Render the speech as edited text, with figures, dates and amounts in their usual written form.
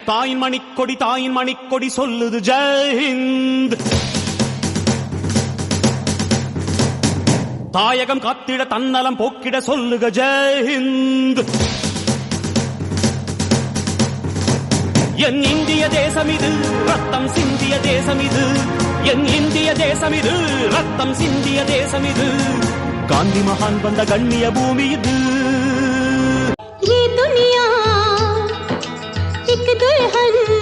தாயின் மணிக்கொடி சொல்லுது ஜெய்ஹிந்த். தாயகம் காத்திட தன்னலம் போக்கிட சொல்லுக ஜெய்ஹிந்த். என் இந்திய தேசம் இது ரத்தம் சிந்திய தேசம் இது. என் இந்திய தேசம் இது ரத்தம் சிந்திய தேசம் இது. காந்தி மகான் வந்த கண்ணிய பூமி இது. ये दुनिया एक दुल्हन